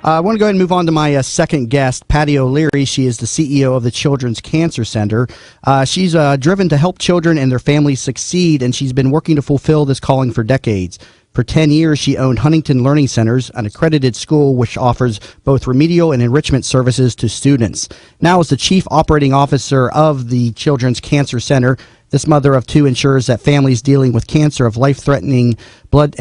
I want to go ahead and move on to my second guest, Patty O'Leary. She is the CEO of the Children's Cancer Center. She's driven to help children and their families succeed, and she's been working to fulfill this calling for decades. For 10 years, she owned Huntington Learning Centers, an accredited school which offers both remedial and enrichment services to students. Now, as the Chief Operating Officer of the Children's Cancer Center, this mother of two ensures that families dealing with cancer or life-threatening blood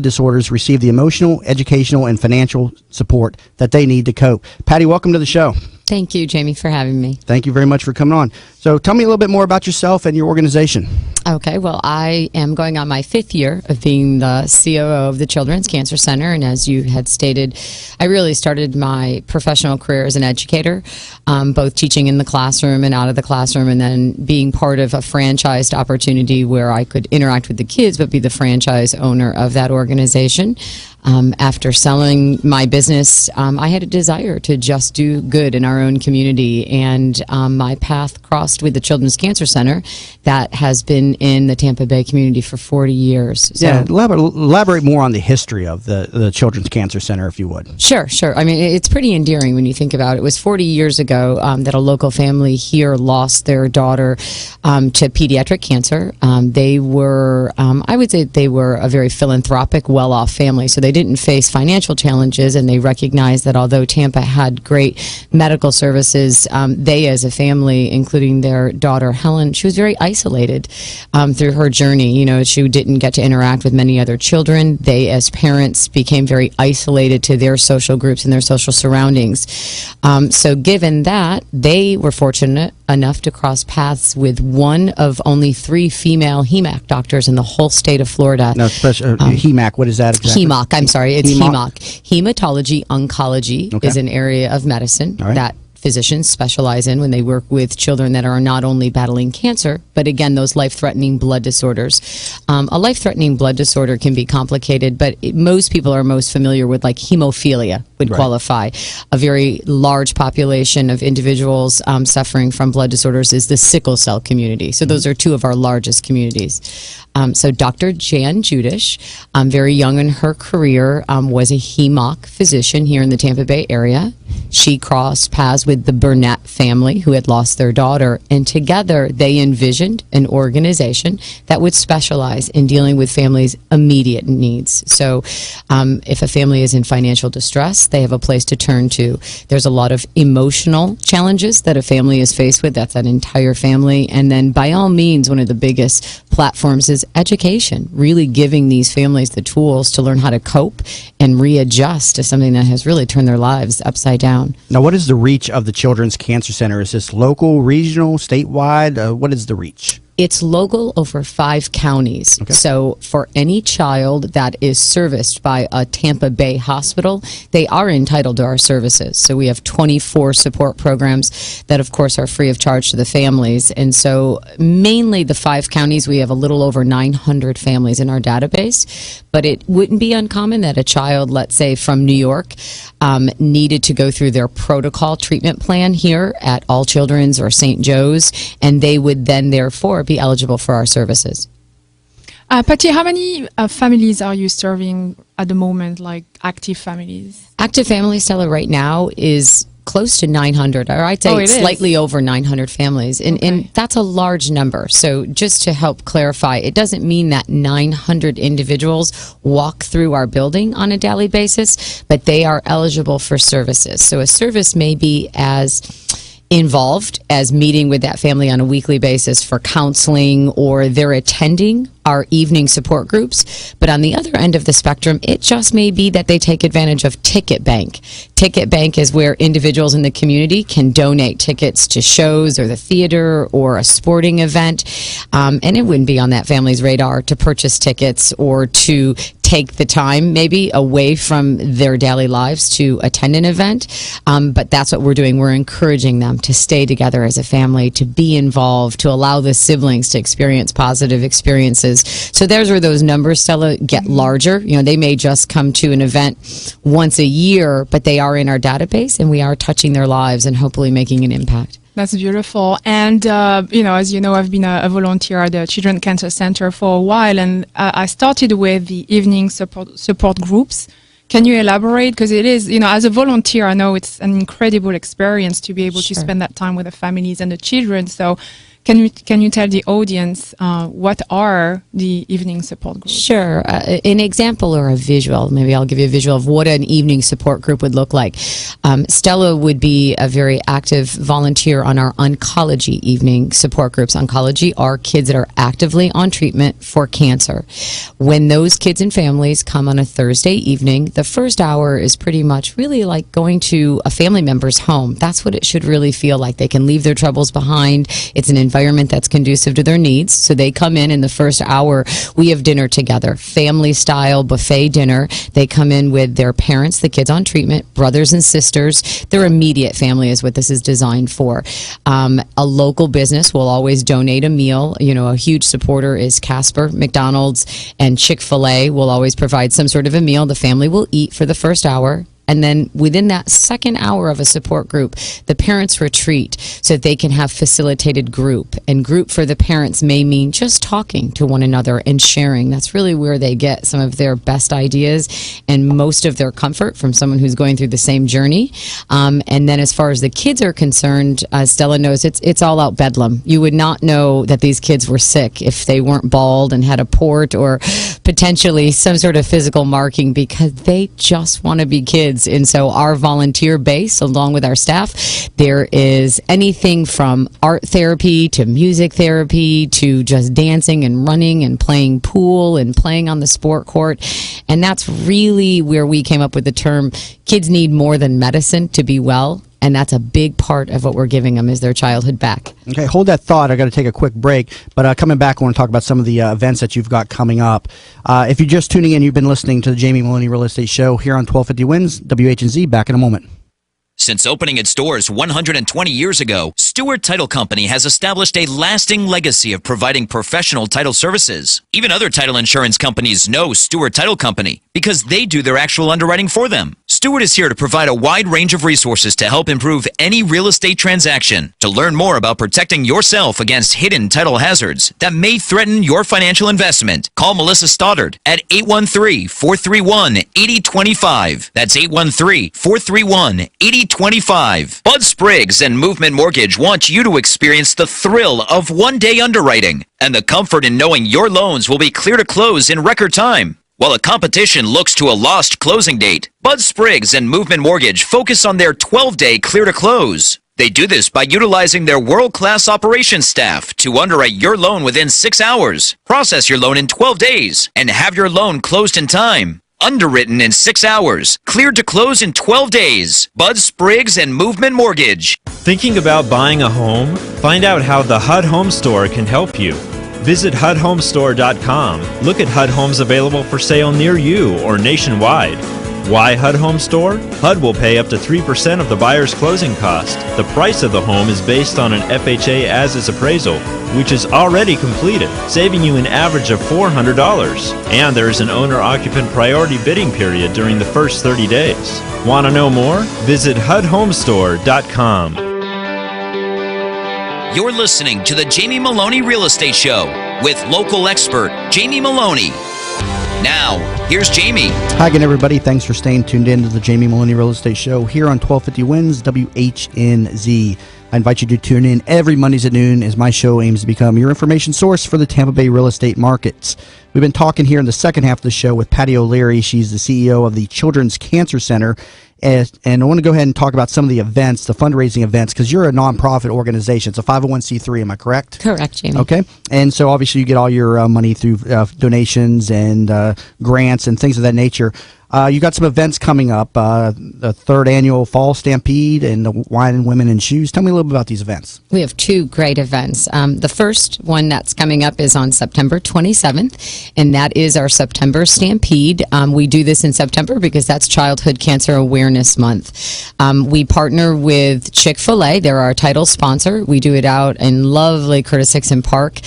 disorders receive the emotional, educational, and financial support that they need to cope. Patty, welcome to the show. Thank you, Jamie, for having me. Thank you very much for coming on. So tell me a little bit more about yourself and your organization. Okay, well, I am going on my 5th year of being the COO of the Children's Cancer Center, and as you had stated, I really started my professional career as an educator, both teaching in the classroom and out of the classroom, and then being part of a franchised opportunity where I could interact with the kids but be the franchise owner of that organization. After selling my business, I had a desire to just do good in our own community, and my path crossed with the Children's Cancer Center that has been in the Tampa Bay community for 40 years. So, yeah, elaborate more on the history of the Children's Cancer Center, if you would. Sure. I mean, it's pretty endearing when you think about it. It was 40 years ago that a local family here lost their daughter to pediatric cancer. They were, I would say they were a very philanthropic, well-off family, so they didn't face financial challenges, and they recognized that although Tampa had great medical services, they as a family, including their daughter Helen, she was very isolated through her journey. You know, she didn't get to interact with many other children. They as parents became very isolated to their social groups and their social surroundings. So given that, they were fortunate enough to cross paths with one of only 3 female HEMAC doctors in the whole state of Florida. No, HEMAC, what is that exactly? HEMOC, I'm sorry, it's HEMOC. Hematology oncology is an area of medicine that physicians specialize in when they work with children that are not only battling cancer, but again, those life-threatening blood disorders. A life-threatening blood disorder can be complicated, but most people are most familiar with like hemophilia would qualify. A very large population of individuals suffering from blood disorders is the sickle cell community. So those are 2 of our largest communities. So Dr. Jan Judish, very young in her career, was a HEMOC physician here in the Tampa Bay area. She crossed paths with the Burnett family who had lost their daughter, and together they envisioned an organization that would specialize in dealing with families' immediate needs. So if a family is in financial distress, they have a place to turn to. There's a lot of emotional challenges that a family is faced with. That's an entire family. And then by all means, one of the biggest platforms is education, really giving these families the tools to learn how to cope and readjust to something that has really turned their lives upside down. Now, what is the reach of the Children's Cancer Center? Is this local, regional, statewide? What is the reach? It's local over 5 counties. Okay. So for any child that is serviced by a Tampa Bay hospital, they are entitled to our services. So we have 24 support programs that, of course, are free of charge to the families. And so mainly the 5 counties, we have a little over 900 families in our database. But it wouldn't be uncommon that a child, let's say from New York, needed to go through their protocol treatment plan here at All Children's or St. Joe's, and they would then therefore be eligible for our services. Patty, how many families are you serving at the moment, like active families? Active families, Stella, right now is close to 900, or I'd say slightly over 900 families, and that's a large number. So just to help clarify, it doesn't mean that 900 individuals walk through our building on a daily basis, but they are eligible for services. So a service may be as involved as meeting with that family on a weekly basis for counseling, or they're attending our evening support groups. But on the other end of the spectrum, it just may be that they take advantage of Ticket Bank. Ticket Bank is where individuals in the community can donate tickets to shows or the theater or a sporting event. And it wouldn't be on that family's radar to purchase tickets or to take the time maybe away from their daily lives to attend an event. But that's what we're doing. We're encouraging them to stay together as a family, to be involved, to allow the siblings to experience positive experiences. So there's where those numbers, Stella, get larger. You know, they may just come to an event once a year, but they are in our database and we are touching their lives and hopefully making an impact. That's beautiful. And, as you know, I've been a volunteer at the Children's Cancer Center for a while, and I started with the evening support groups. Can you elaborate? Because it is, as a volunteer, I know it's an incredible experience to be able to spend that time with the families and the children. So can you tell the audience what are the evening support groups? Sure. An example or a visual. Maybe I'll give you a visual of what an evening support group would look like. Stella would be a very active volunteer on our oncology evening support groups. Oncology are kids that are actively on treatment for cancer. When those kids and families come on a Thursday evening, the first hour is pretty much really like going to a family member's home. That's what it should really feel like. They can leave their troubles behind. It's an environment that's conducive to their needs. So they come in the first hour, we have dinner together, family style buffet dinner. They come in with their parents, the kids on treatment, brothers and sisters. Their immediate family is what this is designed for. A local business will always donate a meal. A huge supporter is Casper, McDonald's, and Chick-fil-A will always provide some sort of a meal. The family will eat for the first hour. And then within that second hour of a support group, the parents retreat so that they can have facilitated group. And group for the parents may mean just talking to one another and sharing. That's really where they get some of their best ideas and most of their comfort from someone who's going through the same journey. And then as far as the kids are concerned, Stella knows it's all out bedlam. You would not know that these kids were sick if they weren't bald and had a port or potentially some sort of physical marking, because they just want to be kids. And so our volunteer base, along with our staff, there is anything from art therapy to music therapy to just dancing and running and playing pool and playing on the sport court. And that's really where we came up with the term, kids need more than medicine to be well. And that's a big part of what we're giving them is their childhood back. Okay, hold that thought. I got to take a quick break. But coming back, I want to talk about some of the events that you've got coming up. If you're just tuning in, you've been listening to the Jamie Meloni Real Estate Show here on 1250 Wins, WHNZ. Back in a moment. Since opening its doors 120 years ago, Stewart Title Company has established a lasting legacy of providing professional title services. Even other title insurance companies know Stewart Title Company because they do their actual underwriting for them. Stewart is here to provide a wide range of resources to help improve any real estate transaction. To learn more about protecting yourself against hidden title hazards that may threaten your financial investment, call Melissa Stoddard at 813-431-8025. That's 813-431-8025. Bud Spriggs and Movement Mortgage want you to experience the thrill of one-day underwriting and the comfort in knowing your loans will be clear to close in record time. While the competition looks to a lost closing date, Bud Spriggs and Movement Mortgage focus on their 12-day clear to close. They do this by utilizing their world-class operations staff to underwrite your loan within 6 hours, process your loan in 12 days, and have your loan closed in time. Underwritten in 6 hours, cleared to close in 12 days. Bud Spriggs and Movement Mortgage. Thinking about buying a home? Find out how the HUD Home Store can help you. Visit HUDHomestore.com. Look at HUD homes available for sale near you or nationwide. Why HUD Home Store? HUD will pay up to 3% of the buyer's closing cost. The price of the home is based on an FHA as-is appraisal, which is already completed, saving you an average of $400. And there is an owner-occupant priority bidding period during the first 30 days. Want to know more? Visit HUDHomestore.com. You're listening to the Jamie Meloni Real Estate Show with local expert Jamie Meloni. Now, here's Jamie. Hi again, everybody. Thanks for staying tuned in to the Jamie Meloni Real Estate Show here on 1250 Wins, WHNZ. I invite you to tune in every Mondays at noon as my show aims to become your information source for the Tampa Bay real estate markets. We've been talking here in the second half of the show with Patty O'Leary. She's the CEO of the Children's Cancer Center. And I want to go ahead and talk about some of the events, the fundraising events, because you're a nonprofit organization. It's a 501c3, am I correct? Correct, Jamie. Okay. And so obviously you get all your money through donations and grants and things of that nature. You got some events coming up, the third annual Fall Stampede and the Wine and Women in Shoes. Tell me a little bit about these events. We have two great events. The first one that's coming up is on September 27th, and that is our September Stampede. We do this in September because that's Childhood Cancer Awareness Month. We partner with Chick-fil-A. They're our title sponsor. We do it out in lovely Curtis Hickson Park.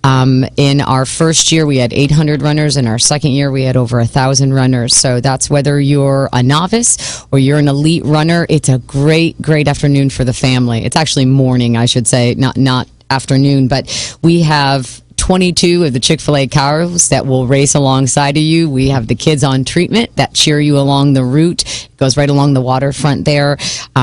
In our first year, we had 800 runners. In our second year, we had over 1,000 runners. So that's whether you're a novice or you're an elite runner. It's a great afternoon for the family. It's actually morning, I should say, not afternoon, but we have 22 of the Chick-fil-A cars that will race alongside of you. We have the kids on treatment that cheer you along the route. It goes right along the waterfront there.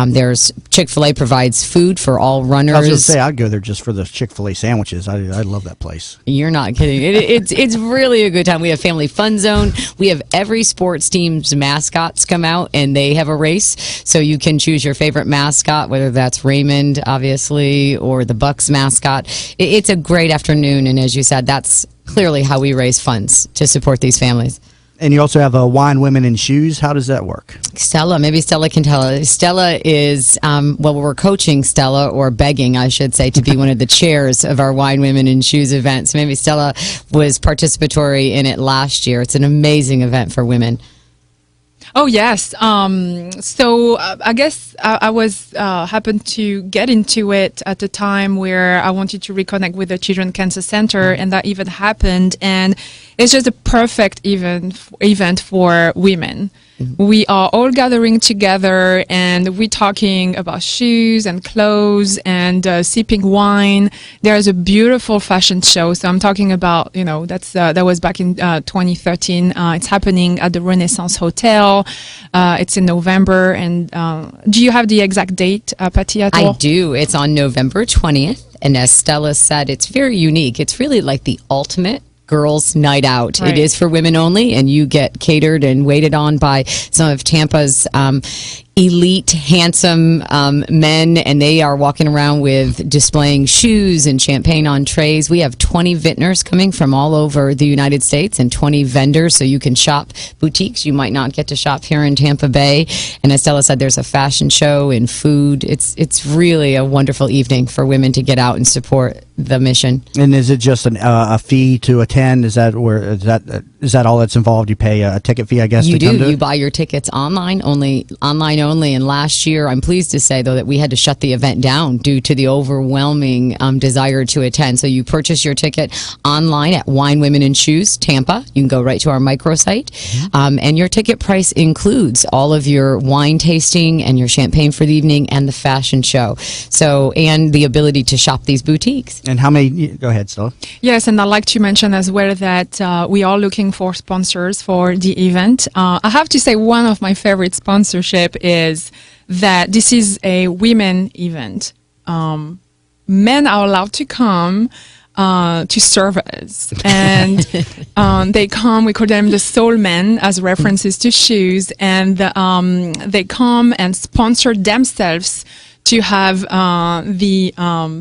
There's Chick-fil-A provides food for all runners. I was going to say, I'd go there just for the Chick-fil-A sandwiches. I love that place. You're not kidding. It's really a good time. We have Family Fun Zone. We have every sports team's mascots come out, and they have a race. So you can choose your favorite mascot, whether that's Raymond, obviously, or the Bucks mascot. It's a great afternoon, and as you said, that's clearly how we raise funds to support these families. And you also have a Wine, Women, and Shoes. How does that work? Stella, maybe Stella can tell us. Stella is, we're coaching Stella, or begging, I should say, to be one of the chairs of our Wine, Women, and Shoes events. Maybe Stella was participatory in it last year. It's an amazing event for women. Oh, yes. So I guess I was happened to get into it at a time where I wanted to reconnect with the Children's Cancer Center, and that event happened. And it's just a perfect event for women. We are all gathering together, and we're talking about shoes and clothes and sipping wine. There's a beautiful fashion show. So I'm talking about, that was back in 2013. It's happening at the Renaissance Hotel. It's in November. And do you have the exact date, Patty, at all? I do. It's on November 20th. And as Stella said, it's very unique. It's really like the ultimate girls' night out. Right. It is for women only, and you get catered and waited on by some of Tampa's elite, handsome men, and they are walking around with displaying shoes and champagne on trays. We have 20 vintners coming from all over the United States and 20 vendors, so you can shop boutiques you might not get to shop here in Tampa Bay. And as Stella said, there's a fashion show and food. It's really a wonderful evening for women to get out and support the mission. And is it just a fee to attend? Is that all that's involved? You pay a ticket fee, I guess. You do. You buy your tickets online only. And last year, I'm pleased to say, though, that we had to shut the event down due to the overwhelming desire to attend. So you purchase your ticket online at Wine, Women, and Shoes, Tampa. You can go right to our microsite. And your ticket price includes all of your wine tasting and your champagne for the evening and the fashion show. So, and the ability to shop these boutiques. And how many? Go ahead, Stella. Yes, and I'd like to mention as well that we are looking for sponsors for the event. I have to say, one of my favorite sponsorship is that this is a women event. Men are allowed to come to serve us, and they come. We call them the soul men as references to shoes, and they come and sponsor themselves to have the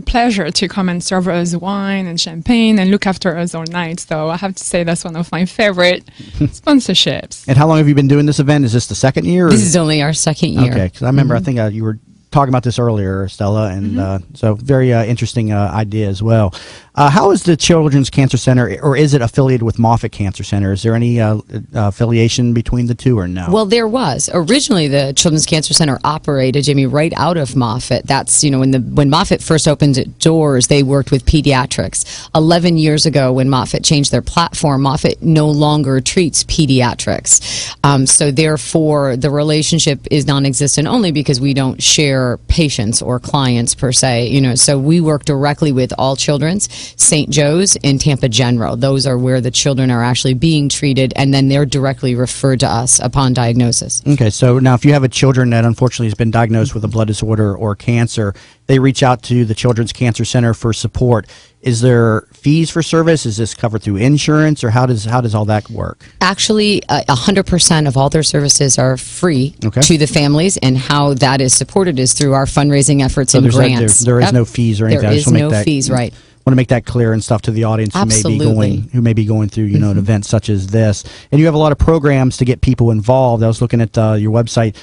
pleasure to come and serve us wine and champagne and look after us all night. So I have to say that's one of my favorite sponsorships. And how long have you been doing this event? Is this the second year? This is only our second year. Okay, because I remember, I think you were talking about this earlier, Stella, and so very interesting idea as well. How is the Children's Cancer Center, or is it affiliated with Moffitt Cancer Center? Is there any affiliation between the two, or no? Well, there was. Originally, the Children's Cancer Center operated, Jimmy, right out of Moffitt. That's, when Moffitt first opened its doors, they worked with pediatrics. 11 years ago, when Moffitt changed their platform, Moffitt no longer treats pediatrics. So therefore, the relationship is non-existent only because we don't share patients or clients per se. So we work directly with all children's, St. Joe's, and Tampa General. Those are where the children are actually being treated, and then they're directly referred to us upon diagnosis. Okay, so now if you have a children that unfortunately has been diagnosed with a blood disorder or cancer, they reach out to the Children's Cancer Center for support. Is there fees for service? Is this covered through insurance, or how does all that work? Actually, 100% of all their services are free to the families, and how that is supported is through our fundraising efforts and grants. There is no fees or anything. There is no fees, right. Want to make that clear and stuff to the audience who may be going through an event such as this. And you have a lot of programs to get people involved. I was looking at your website,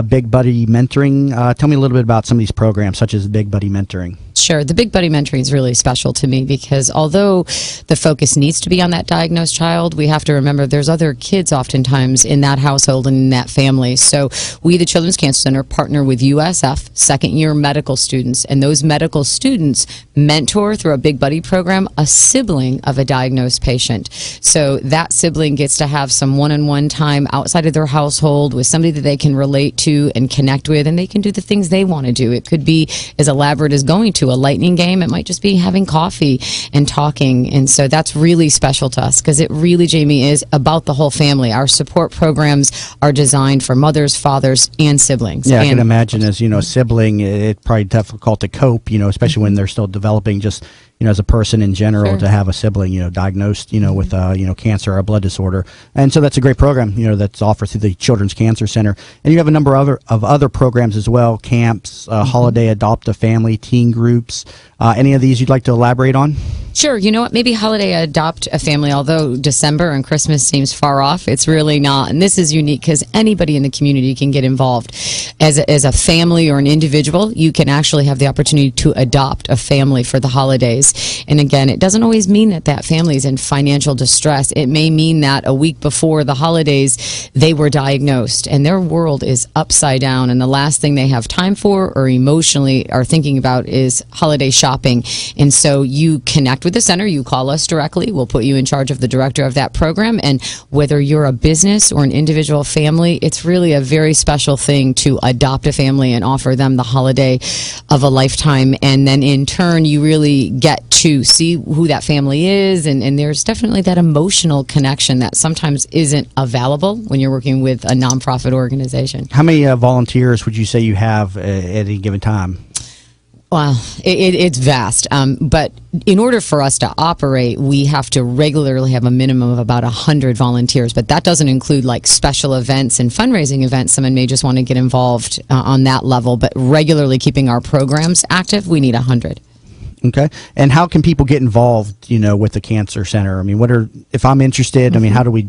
Big Buddy Mentoring. Tell me a little bit about some of these programs, such as Big Buddy Mentoring. Sure. The Big Buddy Mentoring is really special to me because although the focus needs to be on that diagnosed child, we have to remember there's other kids oftentimes in that household and in that family. So we, the Children's Cancer Center, partner with USF second-year medical students, and those medical students mentor through a Big Buddy program a sibling of a diagnosed patient. So that sibling gets to have some one-on-one time outside of their household with somebody that they can relate to and connect with, and they can do the things they want to do. It could be as elaborate as going to a lightning game. It might just be having coffee and talking. And so that's really special to us because it really, Jamie, is about the whole family. Our support programs are designed for mothers, fathers, and siblings. Yeah, I can imagine as, a sibling, it's probably difficult to cope, especially when they're still developing just, as a person in general, to have a sibling, diagnosed, with, cancer or a blood disorder. And so that's a great program, that's offered through the Children's Cancer Center. And you have a number of other programs as well, camps, holiday adopt a family, teen groups. Any of these you'd like to elaborate on? Sure. You know what? Maybe holiday adopt a family, although December and Christmas seems far off, it's really not. And this is unique because anybody in the community can get involved. As a family or an individual, you can actually have the opportunity to adopt a family for the holidays. And again, it doesn't always mean that family is in financial distress. It may mean that a week before the holidays, they were diagnosed and their world is upside down. And the last thing they have time for or emotionally are thinking about is holiday shopping. And so you connect with the center, you call us directly, we'll put you in charge of the director of that program, and whether you're a business or an individual family, it's really a very special thing to adopt a family and offer them the holiday of a lifetime, and then in turn you really get to see who that family is, and there's definitely that emotional connection that sometimes isn't available when you're working with a nonprofit organization. How many volunteers would you say you have at any given time? Well, it's vast, but in order for us to operate, we have to regularly have a minimum of about 100 volunteers, but that doesn't include like special events and fundraising events. Someone may just want to get involved on that level, but regularly keeping our programs active, we need 100. Okay. And how can people get involved, with the Cancer Center? I mean, if I'm interested,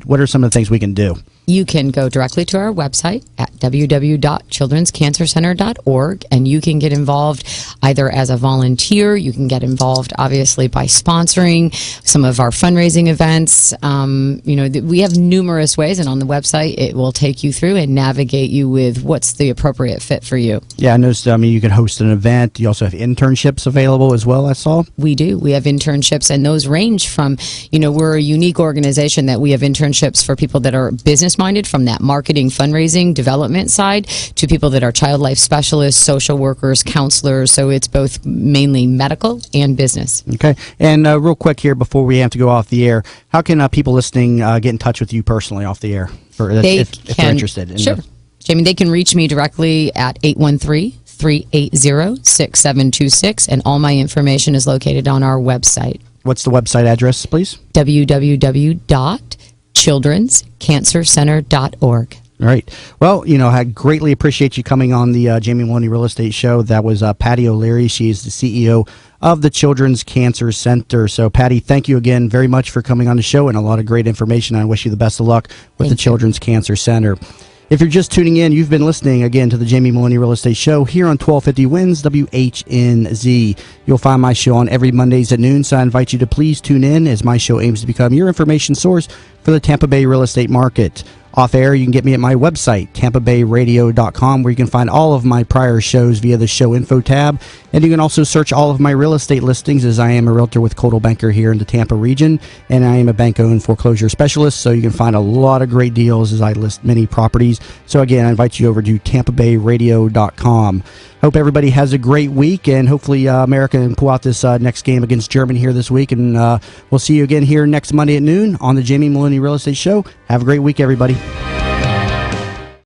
what are some of the things we can do? You can go directly to our website at www.childrenscancercenter.org, and you can get involved either as a volunteer. You can get involved, obviously, by sponsoring some of our fundraising events. We have numerous ways, and on the website, it will take you through and navigate you with what's the appropriate fit for you. Yeah, I noticed, you can host an event. You also have internships available as well, I saw. We do. We have internships, and those range from, we're a unique organization that we have internships for people that are business-minded, from that marketing, fundraising, development side, to people that are child life specialists, social workers, counselors. So it's both mainly medical and business. Okay. And real quick here before we have to go off the air, how can people listening get in touch with you personally off the air if they're interested? Sure. Jamie, they can reach me directly at 813-380-6726, and all my information is located on our website. What's the website address, please? www.childrenscancercenter.org. All right. Well, I greatly appreciate you coming on the Jamie Meloni Real Estate Show. That was Patty O'Leary. She is the CEO of the Children's Cancer Center. So, Patty, thank you again very much for coming on the show and a lot of great information. I wish you the best of luck with the Children's Cancer Center. If you're just tuning in, you've been listening again to the Jamie Meloni Real Estate Show here on 1250 WINS WHNZ. You'll find my show on every Mondays at noon, so I invite you to please tune in as my show aims to become your information source for the Tampa Bay real estate market. Off air, you can get me at my website, tampabayradio.com, where you can find all of my prior shows via the show info tab. And you can also search all of my real estate listings, as I am a realtor with Coldwell Banker here in the Tampa region, and I am a bank-owned foreclosure specialist, so you can find a lot of great deals as I list many properties. So again, I invite you over to tampabayradio.com. Hope everybody has a great week, and hopefully America can pull out this next game against Germany here this week. And we'll see you again here next Monday at noon on the Jamie Meloni Real Estate Show. Have a great week, everybody.